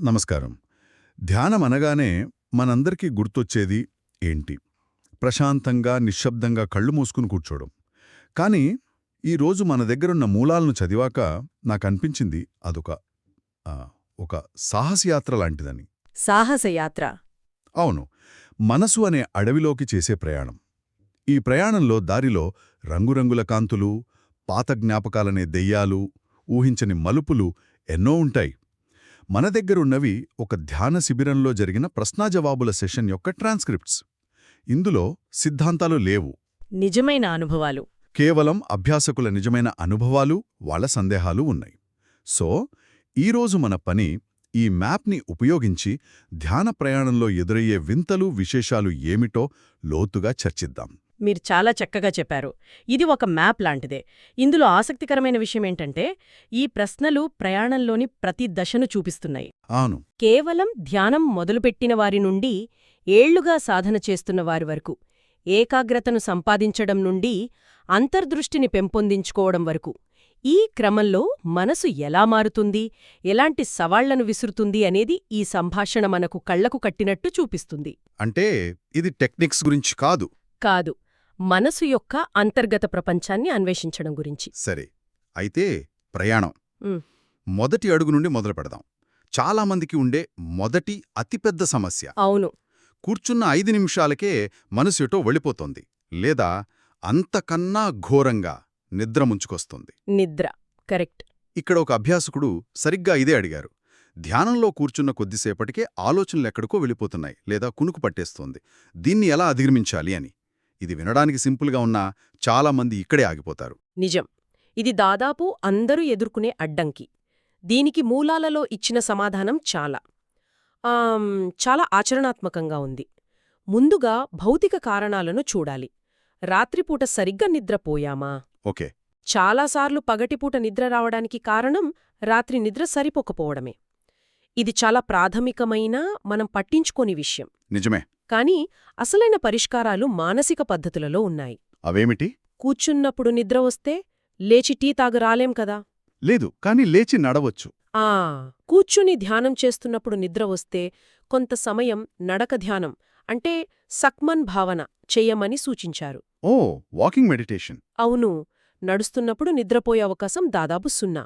నమస్కారం. ధ్యానం అనగానే మనందరికీ గుర్తొచ్చేది ఏంటి? ప్రశాంతంగా, నిశ్శబ్దంగా కళ్ళు మూసుకుని కూర్చోవడం. కానీ ఈరోజు మన దగ్గరున్న మూలాలను చదివాక నాకనిపించింది ఆ, ఒక సాహసయాత్ర లాంటిదని. సాహసయాత్ర. అవును, మనసు అనే అడవిలోకి చేసే ప్రయాణం. ఈ ప్రయాణంలో దారిలో రంగురంగుల కాంతులు, పాత జ్ఞాపకాలనే దెయ్యాలు, ఊహించని మలుపులు ఎన్నో ఉంటాయి. మన దగ్గరున్నవి ఒక ధ్యాన శిబిరంలో జరిగిన ప్రశ్నాజవాబుల సెషన్ యొక్క ట్రాన్స్క్రిప్ట్స్. ఇందులో సిద్ధాంతాలు లేవు. నిజమైన అనుభవాలు. కేవలం అభ్యాసకుల నిజమైన అనుభవాలు, వాళ్ల సందేహాలు ఉన్నాయి. సో ఈరోజు మన పని ఈ మ్యాప్ని ఉపయోగించి ధ్యాన ప్రయాణంలో ఎదురయ్యే వింతలు, విశేషాలు ఏమిటో లోతుగా చర్చిద్దాం. మీరు చాలా చక్కగా చెప్పారు. ఇది ఒక మ్యాప్ లాంటిదే. ఇందులో ఆసక్తికరమైన విషయమేంటంటే, ఈ ప్రశ్నలు ప్రయాణంలోని ప్రతి దశను చూపిస్తున్నాయి. అవును, కేవలం ధ్యానం మొదలుపెట్టిన వారి నుండి ఏళ్లుగా సాధన చేస్తున్న వారి వరకు, ఏకాగ్రతను సంపాదించడం నుండి అంతర్దృష్టిని పెంపొందించుకోవడం వరకు, ఈ క్రమంలో మనసు ఎలా మారుతుంది, ఎలాంటి సవాళ్లను విసురుతుంది అనేది ఈ సంభాషణ మనకు కళ్లకు కట్టినట్టు చూపిస్తుంది. అంటే ఇది టెక్నిక్స్ గురించి కాదు. కాదు, మనసు యొక్క అంతర్గత ప్రపంచాన్ని అన్వేషించడం గురించి. సరే, అయితే ప్రయాణం ఉమ్, మొదటి అడుగు నుండి మొదలు పెడదాం. చాలామందికి ఉండే మొదటి అతిపెద్ద సమస్య, అవును, కూర్చున్న 5 నిమిషాలకే మనసు ఎటో వెళ్ళిపోతోంది, లేదా అంతకన్నా ఘోరంగా నిద్ర ముంచుకొస్తుంది. నిద్ర. కరెక్ట్. ఇక్కడ ఒక అభ్యాసకుడు సరిగ్గా ఇదే అడిగారు. ధ్యానంలో కూర్చున్న కొద్దిసేపటికే ఆలోచనలెక్కడికో వెళ్ళిపోతున్నాయి, లేదా కునుకు పట్టేస్తోంది. దీన్ని ఎలా అధిగమించాలి అని. ఇది వినడానికి సింపుల్గా ఉన్నా చాలామంది ఇక్కడే ఆగిపోతారు. నిజం. ఇది దాదాపు అందరూ ఎదుర్కొనే అడ్డంకి. దీనికి మూలాలలో ఇచ్చిన సమాధానం చాలా ఆచరణాత్మకంగా ఉంది. ముందుగా భౌతిక కారణాలను చూడాలి. రాత్రిపూట సరిగ్గా నిద్రపోయామా? ఓకే. చాలాసార్లు పగటిపూట నిద్ర రావడానికి కారణం రాత్రి నిద్ర సరిపోకపోవడమే. ఇది చాలా ప్రాథమికమైన, మనం పట్టించుకోని విషయం. నిజమే. కానీ అసలైన పరిష్కారాలు మానసిక పద్ధతులలో ఉన్నాయి. అవేమిటి? కూర్చున్నప్పుడు నిద్ర వస్తే లేచి టీ తాగరాలేం కదా. లేదు, కానీ లేచి నడవచ్చు. కూర్చుని ధ్యానం చేస్తున్నప్పుడు నిద్ర వస్తే కొంత సమయం నడక ధ్యానం, అంటే సక్మన్ భావన చెయ్యమని సూచించారు. ఓ, వాకింగ్ మెడిటేషన్. అవును, నడుస్తున్నప్పుడు నిద్రపోయే అవకాశం దాదాపు 0.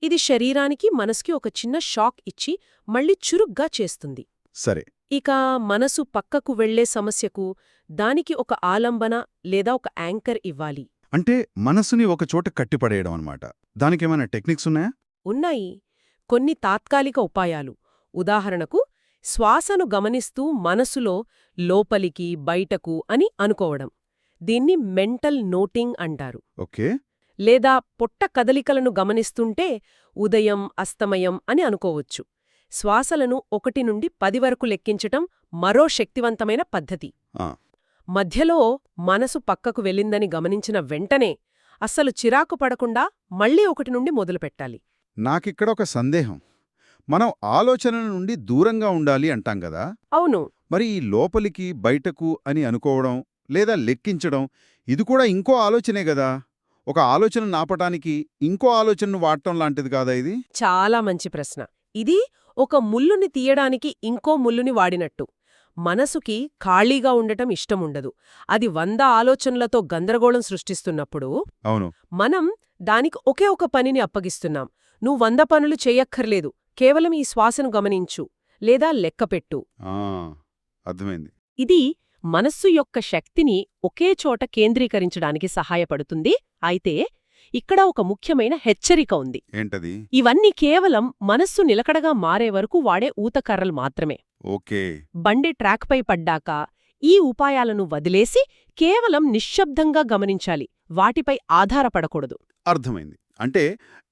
ఇది శరీరానికి, మనసుకి ఒక చిన్న షాక్ ఇచ్చి మళ్ళీ చురుగ్గా చేస్తుంది. సరే. ఇక మనసు పక్కకు వెళ్లే సమస్యకు దానికి ఒక ఆలంబన లేదా ఒక యాంకర్ ఇవ్వాలి. అంటే మనసుని ఒక చోట కట్టిపడేయడం అన్నమాట. దానికేమైనా టెక్నిక్స్ ఉన్నాయా? ఉన్నాయి. కొన్ని తాత్కాలిక ఉపాయాలు. ఉదాహరణకు, శ్వాసను గమనిస్తూ మనసులో లోపలికి, బయటకు అని అనుకోవడం. దీన్ని మెంటల్ నోటింగ్ అంటారు. ఓకే. లేదా పొట్ట కదలికలను గమనిస్తుంటే ఉదయం, అస్తమయం అని అనుకోవచ్చు. శ్వాసలను 1 నుండి 10 వరకు లెక్కించటం మరో శక్తివంతమైన పద్ధతి. మధ్యలో మనసు పక్కకు వెళ్ళిందని గమనించిన వెంటనే అస్సలు చిరాకు పడకుండా మళ్ళీ 1 నుండి మొదలుపెట్టాలి. నాకిక్కడ ఒక సందేహం. మనం ఆలోచనల నుండి దూరంగా ఉండాలి అంటాం గదా. అవును. మరి ఈ లోపలికి, బయటకు అని అనుకోవడం లేదా లెక్కించడం, ఇది కూడా ఇంకో ఆలోచనే గదా. ఒక ఆలోచన నాపటానికి ఇంకో ఆలోచనను వాడటం లాంటిది కాదా ఇది? చాలా మంచి ప్రశ్న. ఇది ఒక ముల్లుని తీయడానికి ఇంకో ముల్లుని వాడినట్టు. మనసుకి ఖాళీగా ఉండటం ఇష్టముండదు. అది 100 ఆలోచనలతో గందరగోళం సృష్టిస్తున్నప్పుడు అవును, మనం దానికి ఒకే ఒక పనిని అప్పగిస్తున్నాం. నువ్వు 100 పనులు చెయ్యక్కర్లేదు, కేవలం ఈ శ్వాసను గమనించు లేదా లెక్కపెట్టు. అర్థమైంది. ఇది మనస్సు యొక్క శక్తిని ఒకే చోట కేంద్రీకరించడానికి సహాయపడుతుంది. అయితే ఇక్కడ ఒక ముఖ్యమైన హెచ్చరిక ఉంది. ఏంటది? ఇవన్నీ కేవలం మనస్సు నిలకడగా మారే వరకు వాడే ఊతకర్రలు మాత్రమే. ఓకే. బండి ట్రాక్పై పడ్డాక ఈ ఉపాయాలను వదిలేసి కేవలం నిశ్శబ్దంగా గమనించాలి, వాటిపై ఆధారపడకూడదు. అర్థమైంది. అంటే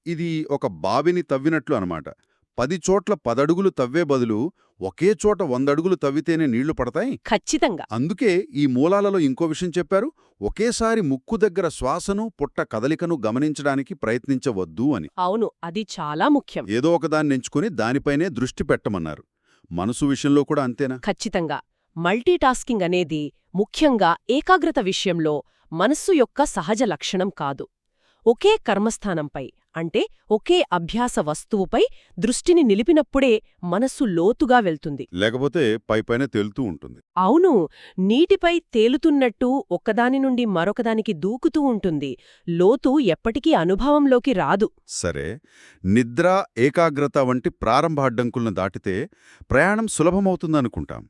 ఇది ఒక బావిని తవ్వినట్లు అనమాట. 10 చోట్ల 10 అడుగులు తవ్వే బదులు ఒకే చోట 100 అడుగులు తవ్వితేనే నీళ్లు పడతాయి. ఖచ్చితంగా. అందుకే ఈ మూలాలలో ఇంకో విషయం చెప్పారు. ఒకేసారి ముక్కు దగ్గర శ్వాసను, పొట్ట కదలికను గమనించడానికి ప్రయత్నించవద్దు అని. అవును, అది చాలా ముఖ్యం. ఏదో ఒకదాన్ని ఎంచుకుని దానిపైనే దృష్టి పెట్టమన్నారు. మనసు విషయంలో కూడా అంతేనా? ఖచ్చితంగా. మల్టీటాస్కింగ్ అనేది ముఖ్యంగా ఏకాగ్రత విషయంలో మనస్సు యొక్క సహజ లక్షణం కాదు. ఒకే కర్మస్థానంపై అంటే ఒకే అభ్యాస వస్తువుపై దృష్టిని నిలిపినప్పుడే మనస్సు లోతుగా వెళ్తుంది. లేకపోతే పైపైన తేలుతూ ఉంటుంది. అవును, నీటిపై తేలుతున్నట్టు ఒకదాని నుండి మరొకదానికి దూకుతూ ఉంటుంది. లోతు ఎప్పటికీ అనుభవంలోకి రాదు. సరే, నిద్ర, ఏకాగ్రత వంటి ప్రారంభ అడ్డంకులను దాటితే ప్రయాణం సులభమవుతుందనుకుంటాం.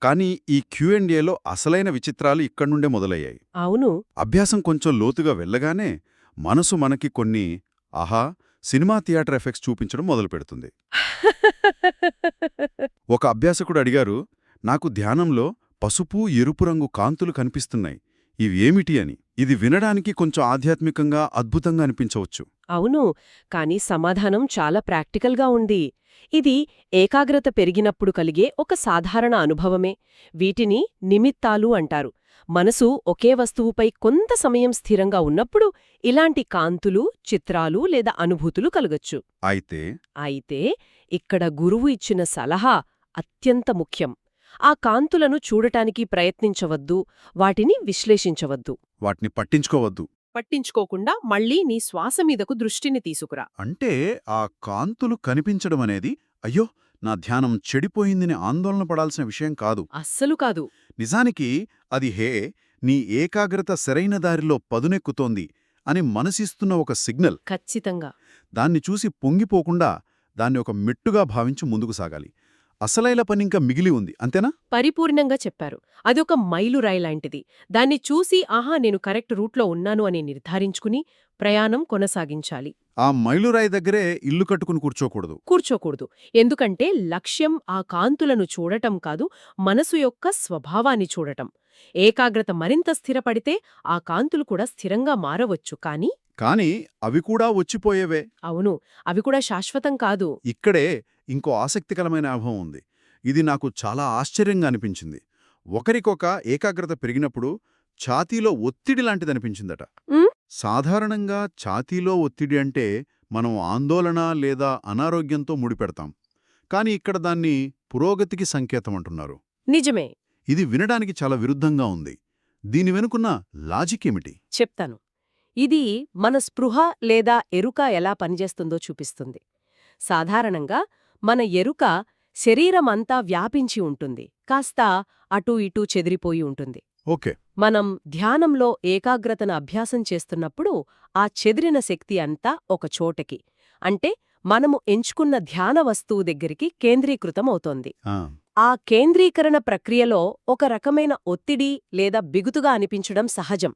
కానీ ఈ Q&Aలో అసలైన విచిత్రాలు ఇక్కడ్నుండే మొదలయ్యాయి. అవును. అభ్యాసం కొంచెం లోతుగా వెళ్ళగానే మనసు మనకి కొన్ని ఆహా సినిమా థియేటర్ ఎఫెక్ట్స్ చూపించడం మొదలుపెడుతుంది. ఒక అభ్యాసకుడు అడిగారు, నాకు ధ్యానంలో పసుపు, ఎరుపు రంగు కాంతులు కనిపిస్తున్నాయి, ఇవి ఏమిటి అని. ఇది వినడానికి కొంచెం ఆధ్యాత్మికంగా అద్భుతంగా అనిపించవచ్చు. అవును, కానీ సమాధానం చాలా ప్రాక్టికల్గా ఉంది. ఇది ఏకాగ్రత పెరిగినప్పుడు కలిగే ఒక సాధారణ అనుభవమే. వీటిని నిమిత్తాలు అంటారు. మనసు ఒకే వస్తువుపై కొంత సమయం స్థిరంగా ఉన్నప్పుడు ఇలాంటి కాంతులు, చిత్రాలు లేదా అనుభూతులు కలగొచ్చు. అయితే ఇక్కడ గురువు ఇచ్చిన సలహా అత్యంత ముఖ్యం. ఆ కాంతులను చూడటానికి ప్రయత్నించవద్దు, వాటిని విశ్లేషించవద్దు. వాటిని పట్టించుకోకుండా మళ్ళీ నీ శ్వాస మీదకు దృష్టిని తీసుకురా. అంటే ఆ కాంతులు కనిపించడమనేది అయ్యో నా ధ్యానం చెడిపోయిందని ఆందోళన పడాల్సిన విషయం కాదు. అస్సలు కాదు. నిజానికి అది హే నీ ఏకాగ్రత సరైన దారిలో పదునెక్కుతోంది అని మనసిస్తున్న ఒక సిగ్నల్. ఖచ్చితంగా. దాన్ని చూసి పొంగిపోకుండా దాన్ని ఒక మెట్టుగా భావించి ముందుకు సాగాలి. అసలైన పనింకా మిగిలి ఉంది, అంతేనా? పరిపూర్ణంగా చెప్పారు. అదొక మైలురాయి లాంటిది. దాన్ని చూసి ఆహా నేను కరెక్ట్ రూట్లో ఉన్నాను అని నిర్ధారించుకుని ప్రయాణం కొనసాగించాలి. ఆ మైలురాయి దగ్గరే ఇల్లు కట్టుకుని కూర్చోకూడదు. ఎందుకంటే లక్ష్యం ఆ కాంతులను చూడటం కాదు, మనసు యొక్క స్వభావాన్ని చూడటం. ఏకాగ్రత మరింత స్థిరపడితే ఆ కాంతులు కూడా స్థిరంగా మారవచ్చు. కానీ అవి కూడా వచ్చిపోయేవే. అవును, అవి కూడా శాశ్వతం కాదు. ఇక్కడే ఇంకో ఆసక్తికరమైన అనుభవం ఉంది. ఇది నాకు చాలా ఆశ్చర్యంగా అనిపించింది. ఒకరికొక ఏకాగ్రత పెరిగినప్పుడు ఛాతీలో ఒత్తిడి లాంటిదనిపించిందట. సాధారణంగా ఛాతీలో ఒత్తిడి అంటే మనం ఆందోళన లేదా అనారోగ్యంతో ముడిపెడతాం. కాని ఇక్కడ దాన్ని పురోగతికి సంకేతమంటున్నారు. నిజమే. ఇది వినడానికి చాలా విరుద్ధంగా ఉంది. దీని వెనుకున్న లాజిక్ ఏమిటి? చెప్తాను. ఇది మన స్పృహ లేదా ఎరుక ఎలా పనిచేస్తుందో చూపిస్తుంది. సాధారణంగా మన ఎరుక శరీరమంతా వ్యాపించి ఉంటుంది, కాస్త అటూ ఇటూ చెదిరిపోయి ఉంటుంది. ఓకే. మనం ధ్యానంలో ఏకాగ్రతను అభ్యాసం చేస్తున్నప్పుడు ఆ చెదిరిన శక్తి అంతా ఒక చోటకి, అంటే మనము ఎంచుకున్న ధ్యాన వస్తువు దగ్గరికి కేంద్రీకృతమవుతోంది. ఆ కేంద్రీకరణ ప్రక్రియలో ఒక రకమైన ఒత్తిడి లేదా బిగుతుగా అనిపించడం సహజం.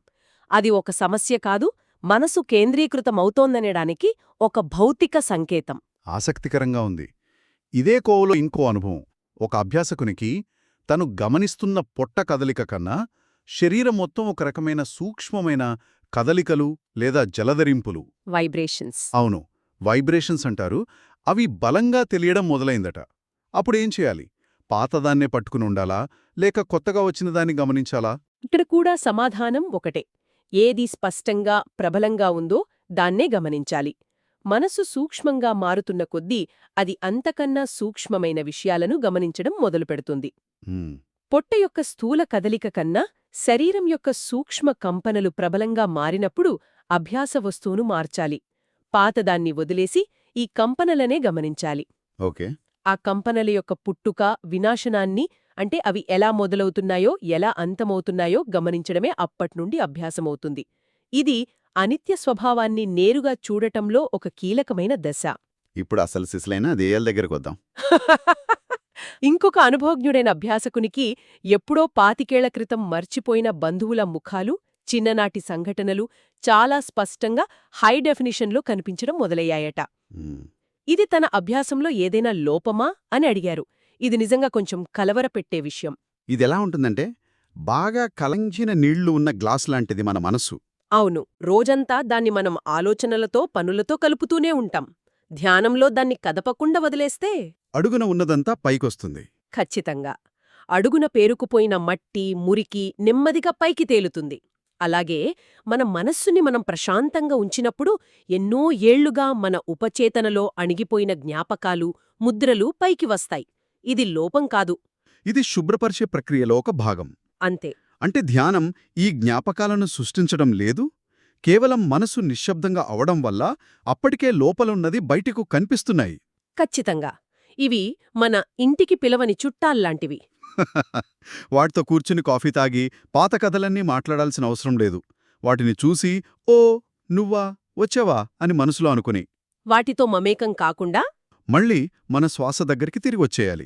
అది ఒక సమస్య కాదు, మనసు కేంద్రీకృతమవుతోందనడానికి ఒక భౌతిక సంకేతం. ఆసక్తికరంగా ఉంది. ఇదే కోవలో ఇంకో అనుభవం. ఒక అభ్యాసకునికి తను గమనిస్తున్న పొట్ట కదలిక కన్నా శరీరం మొత్తం ఒక రకమైన సూక్ష్మమైన కదలికలు లేదా జలధరింపులు, వైబ్రేషన్స్. అవును, వైబ్రేషన్స్ అంటారు, అవి బలంగా తెలియడం మొదలైందట. అప్పుడేం చేయాలి? పాతదాన్నే పట్టుకుని ఉండాలా, లేక కొత్తగా వచ్చిన దాన్ని గమనించాలా? ఇక్కడ కూడా సమాధానం ఒకటే. ఏది స్పష్టంగా ప్రబలంగా ఉందో దాన్నే గమనించాలి. మనసు సూక్ష్మంగా మారుతున్న కొద్దీ అది అంతకన్నా సూక్ష్మమైన విషయాలను గమనించడం మొదలుపెడుతుంది. పొట్ట యొక్క స్థూల కదలిక కన్నా శరీరం యొక్క సూక్ష్మ కంపనలు ప్రబలంగా మారినప్పుడు అభ్యాస వస్తువును మార్చాలి. పాతదాన్ని వదిలేసి ఈ కంపనలనే గమనించాలి. ఓకే. ఆ కంపనల యొక్క పుట్టుక, వినాశనాన్ని, అంటే అవి ఎలా మొదలవుతున్నాయో ఎలా అంతమవుతున్నాయో గమనించడమే అప్పట్నుండి అభ్యాసమవుతుంది. ఇది అనిత్య స్వభావాన్ని నేరుగా చూడటంలో ఒక కీలకమైన దశ. ఇప్పుడు అసలు సిసలైన దేయాల దగ్గరకొద్దాం. ఇంకొక అనుభవజ్ఞుడైన అభ్యాసకునికి ఎప్పుడో 25 ఏళ్ల క్రితం మర్చిపోయిన బంధువుల ముఖాలు, చిన్ననాటి సంఘటనలు చాలా స్పష్టంగా హై డెఫినిషన్లో కనిపించడం మొదలయ్యాయట. ఇది తన అభ్యాసంలో ఏదైనా లోపమా అని అడిగారు. ఇది నిజంగా కొంచెం కలవరపెట్టే విషయం. ఇదెలా ఉంటుందంటే, బాగా కలంచిన నీళ్లు ఉన్న గ్లాసు లాంటిది మన మనసు. అవును, రోజంతా దాన్ని మనం ఆలోచనలతో, పనులతో కలుపుతూనే ఉంటాం. ధ్యానంలో దాన్ని కదపకుండా వదిలేస్తే అడుగున ఉన్నదంతా పైకొస్తుంది. ఖచ్చితంగా. అడుగున పేరుకుపోయిన మట్టి, మురికి నెమ్మదిగా పైకి తేలుతుంది. అలాగే మన మనస్సుని మనం ప్రశాంతంగా ఉంచినప్పుడు ఎన్నో ఏళ్లుగా మన ఉపచేతనలో అణిగిపోయిన జ్ఞాపకాలు, ముద్రలు పైకి వస్తాయి. ఇది లోపం కాదు, ఇది శుభ్రపరిచే ప్రక్రియలో ఒక భాగం. అంతే. అంటే ధ్యానం ఈ జ్ఞాపకాలను సృష్టించడం లేదు, కేవలం మనసు నిశ్శబ్దంగా అవడం వల్ల అప్పటికే లోపలున్నది బయటికు కనిపిస్తున్నాయి. ఖచ్చితంగా. ఇవి మన ఇంటికి పిలవని చుట్టాల్లాంటివి. వాటితో కూర్చుని కాఫీ తాగి పాత కథలన్నీ మాట్లాడాల్సిన అవసరం లేదు. వాటిని చూసి ఓ నువ్వా వచ్చావా అని మనసులో అనుకుని వాటితో మమేకం కాకుండా మళ్ళీ మన శ్వాస దగ్గరికి తిరిగొచ్చేయాలి.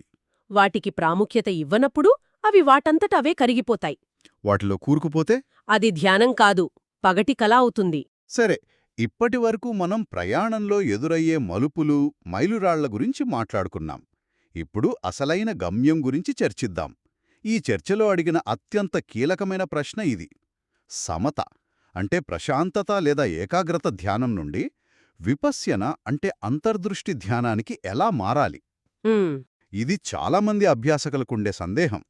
వాటికి ప్రాముఖ్యత ఇవ్వనప్పుడు అవి వాటంతట అవే కరిగిపోతాయి. వాటిలో కూరుకుపోతే అది ధ్యానం కాదు, పగటి కల అవుతుంది. సరే, ఇప్పటివరకు మనం ప్రయాణంలో ఎదురయ్యే మలుపులు, మైలురాళ్ల గురించి మాట్లాడుకున్నాం. ఇప్పుడు అసలైన గమ్యం గురించి చర్చిద్దాం. ఈ చర్చలో అడిగిన అత్యంత కీలకమైన ప్రశ్న ఇది. సమత అంటే ప్రశాంతత లేదా ఏకాగ్రత ధ్యానం నుండి విపశ్యన అంటే అంతర్దృష్టి ధ్యానానికి ఎలా మారాలి? ఉమ్, ఇది చాలామంది అభ్యాసకులకుండే సందేహం.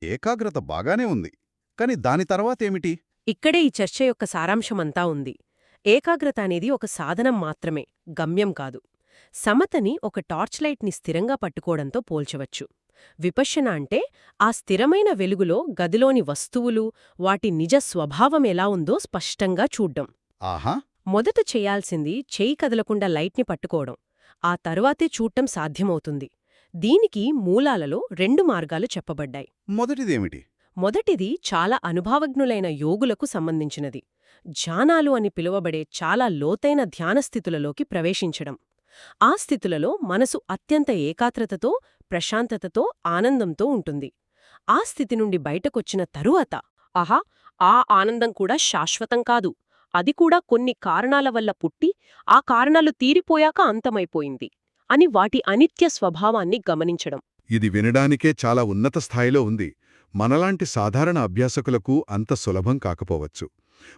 ఏకాగ్రత బాగానే ఉంది, కాని దాని తర్వాతేమిటి? ఇక్కడే ఈ చర్చ యొక్క సారాంశమంతా ఉంది. ఏకాగ్రత అనేది ఒక సాధనం మాత్రమే, గమ్యం కాదు. సమతని ఒక టార్చ్ లైట్ని స్థిరంగా పట్టుకోవడంతో పోల్చవచ్చు. విపశ్యన అంటే ఆ స్థిరమైన వెలుగులో గదిలోని వస్తువులు, వాటి నిజ స్వభావం ఎలా ఉందో స్పష్టంగా చూడ్డం. ఆహా, మొదట చెయ్యాల్సింది చెయ్యి కదలకుండా లైట్ని పట్టుకోవడం. ఆ తరువాతే చూడటం సాధ్యమవుతుంది. దీనికి మూలాలలో 2 మార్గాలు చెప్పబడ్డాయి. మొదటిదేమిటి? మొదటిది చాలా అనుభవజ్ఞులైన యోగులకు సంబంధించినది. ధ్యానాలు అని పిలువబడే చాలా లోతైన ధ్యానస్థితులలోకి ప్రవేశించడం. ఆ స్థితులలో మనసు అత్యంత ఏకాగ్రతతో, ప్రశాంతతతో, ఆనందంతో ఉంటుంది. ఆ స్థితి నుండి బయటకొచ్చిన తరువాత ఆహా, ఆ ఆనందం కూడా శాశ్వతం కాదు, అది కూడా కొన్ని కారణాల వల్ల పుట్టి, ఆ కారణాలు తీరిపోయాక అంతమైపోయింది అని వాటి అనిత్య స్వభావాన్ని గమనించడం. ఇది వినడానికే చాలా ఉన్నత స్థాయిలో ఉంది. మనలాంటి సాధారణ అభ్యాసకులకు అంత సులభం కాకపోవచ్చు.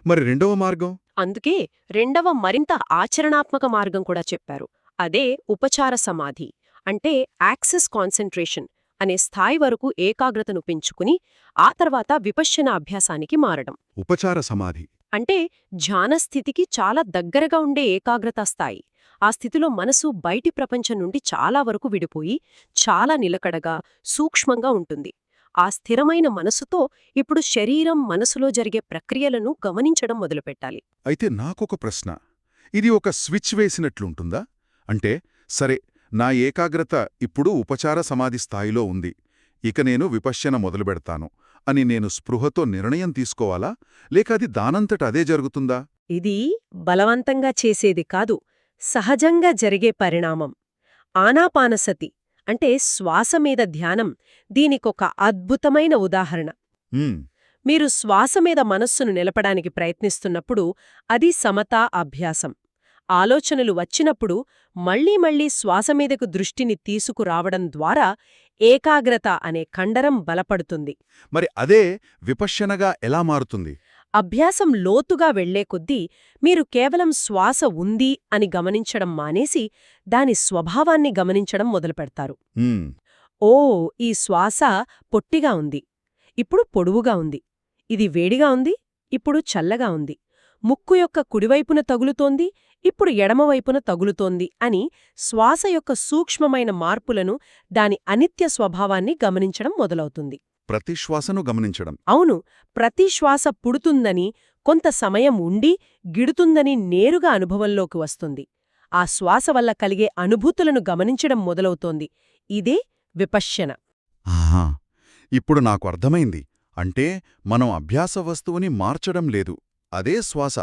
మరి రెండవ మార్గం? అందుకే రెండవ మరింత ఆచరణాత్మక మార్గం కూడా చెప్పారు. అదే ఉపచార సమాధి, అంటే యాక్సెస్ కాన్సంట్రేషన్ అనే స్థాయి వరకు ఏకాగ్రతను పెంచుకుని ఆ తర్వాత విపశ్యన అభ్యాసానికి మారడం. ఉపచార సమాధి అంటే ధ్యానస్థితికి చాలా దగ్గరగా ఉండే ఏకాగ్రతా స్థాయి. ఆ స్థితిలో మనసు బయటి ప్రపంచం నుండి చాలా వరకు విడిపోయి చాలా నిలకడగా, సూక్ష్మంగా ఉంటుంది. ఆ స్థిరమైన మనసుతో ఇప్పుడు శరీరం, మనసులో జరిగే ప్రక్రియలను గమనించడం మొదలుపెట్టాలి. అయితే నాకొక ప్రశ్న. ఇది ఒక స్విచ్ వేసినట్లుంటుందా? అంటే సరే, నా ఏకాగ్రత ఇప్పుడు ఉపచార సమాధి స్థాయిలో ఉంది, ఇక నేను విపశ్యన మొదలుపెడతాను అని నేను స్పృహతో నిర్ణయం తీసుకోవాలా, లేక అది దానంతట అదే జరుగుతుందా? ఇది బలవంతంగా చేసేది కాదు, సహజంగా జరిగే పరిణామం. ఆనాపానసతి అంటే శ్వాస మీద ధ్యానం దీనికొక అద్భుతమైన ఉదాహరణ. ఉమ్, మీరు శ్వాస మీద మనస్సును నిలపడానికి ప్రయత్నిస్తున్నప్పుడు అది సమతా అభ్యాసం. ఆలోచనలు వచ్చినప్పుడు మళ్లీ మళ్లీ శ్వాస మీదకు దృష్టిని తీసుకురావడం ద్వారా ఏకాగ్రత అనే కండరం బలపడుతుంది. మరి అదే విపశ్యనగా ఎలా మారుతుంది? అభ్యాసం లోతుగా వెళ్లే కొద్దీ మీరు కేవలం శ్వాస ఉంది అని గమనించడం మానేసి దాని స్వభావాన్ని గమనించడం మొదలుపెడతారు. ఉమ్, ఓ, ఈ శ్వాస పొట్టిగా ఉంది, ఇప్పుడు పొడువుగా ఉంది. ఇది వేడిగా ఉంది, ఇప్పుడు చల్లగా ఉంది. ముక్కు యొక్క కుడివైపున తగులుతోంది, ఇప్పుడు ఎడమవైపున తగులుతోంది అని శ్వాస యొక్క సూక్ష్మమైన మార్పులను, దాని అనిత్య స్వభావాన్ని గమనించడం మొదలవుతుంది. ప్రతి శ్వాసను గమనించడం. అవును, ప్రతి శ్వాస పుడుతుందని, కొంత సమయం ఉండి గిడుతుందని నేరుగా అనుభవంలోకి వస్తుంది. ఆ శ్వాస వల్ల కలిగే అనుభూతులను గమనించడం మొదలవుతోంది. ఇదే విపశ్యన. ఆహా, ఇప్పుడు నాకు అర్థమైంది. అంటే మనం అభ్యాస వస్తువుని మార్చడం లేదు, అదే శ్వాస,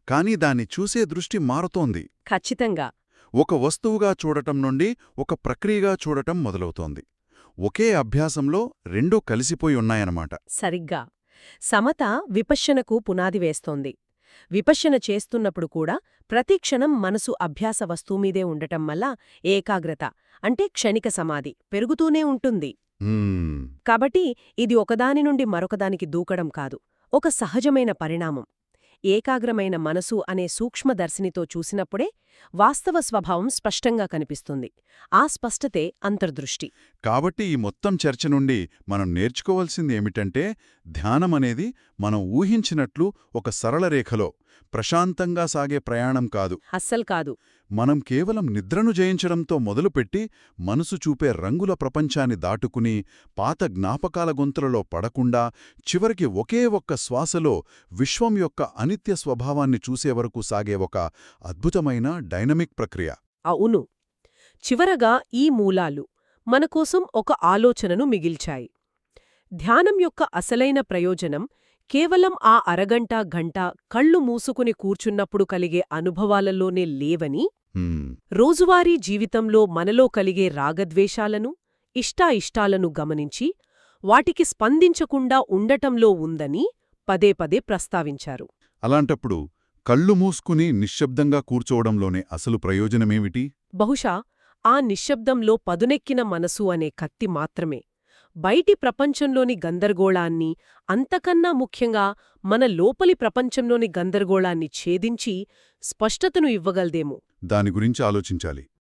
కానీ దాన్ని చూసే దృష్టి మారుతోంది. ఖచ్చితంగా. ఒక వస్తువుగా చూడటం నుండి ఒక ప్రక్రియగా చూడటం మొదలవుతోంది. ఒకే అభ్యాసంలో రెండూ కలిసిపోయి ఉన్నాయన్నమాట. సరిగ్గా. సమత విపశ్యనకు పునాది వేస్తోంది. విపశ్యన చేస్తున్నప్పుడు కూడా ప్రతిక్షణం మనసు అభ్యాస వస్తువుమీదే ఉండటం వల్ల ఏకాగ్రత అంటే క్షణిక సమాధి పెరుగుతూనే ఉంటుంది. మ్మ్. కాబట్టి ఇది ఒకదాని నుండి మరొకదానికి దూకడం కాదు, ఒక సహజమైన పరిణామం. ఏకాగ్రమైన మనసు అనే సూక్ష్మదర్శినితో చూసినప్పుడే వాస్తవ స్వభావం స్పష్టంగా కనిపిస్తుంది. ఆ స్పష్టతే అంతర్దృష్టి. కాబట్టి ఈ మొత్తం చర్చ నుండి మనం నేర్చుకోవాల్సింది ఏమిటంటే, ధ్యానమనేది మనం ఊహించినట్లు ఒక సరళ రేఖలో ప్రశాంతంగా సాగే ప్రయాణం కాదు. అస్సలు కాదు. మనం కేవలం నిద్రను జయించడంతో మొదలుపెట్టి మనసు చూపే రంగుల ప్రపంచాన్ని దాటుకుని పాత జ్ఞాపకాల గొంతులలో పడకుండా చివరికి ఒకే ఒక్క శ్వాసలో విశ్వం యొక్క అనిత్య స్వభావాన్ని చూసే వరకు సాగే ఒక అద్భుతమైన డైనమిక్ ప్రక్రియ. అవును. చివరగా ఈ మూలాలు మనకోసం ఒక ఆలోచనను మిగిల్చాయి. ధ్యానం యొక్క అసలైన ప్రయోజనం కేవలం ఆ అరగంట గంట కళ్ళు మూసుకుని కూర్చున్నప్పుడు కలిగే అనుభవాలలోనే లేవని, రోజువారీ జీవితంలో మనలో కలిగే రాగద్వేషాలను, ఇష్టాయిష్టాలను గమనించి వాటికి స్పందించకుండా ఉండటంలో ఉందని పదే పదే ప్రస్తావించారు. అలాంటప్పుడు కళ్ళు మూసుకుని నిశ్శబ్దంగా కూర్చోవడంలోనే అసలు ప్రయోజనమేమిటి? బహుశా ఆ నిశ్శబ్దంలో పదునెక్కిన మనసు అనే కత్తి మాత్రమే బయటి ప్రపంచంలోని గందరగోళాన్ని, అంతకన్నా ముఖ్యంగా మన లోపలి ప్రపంచంలోని గందరగోళాన్ని ఛేదించి స్పష్టతను ఇవ్వగలదేమో. దాని గురించి ఆలోచించాలి.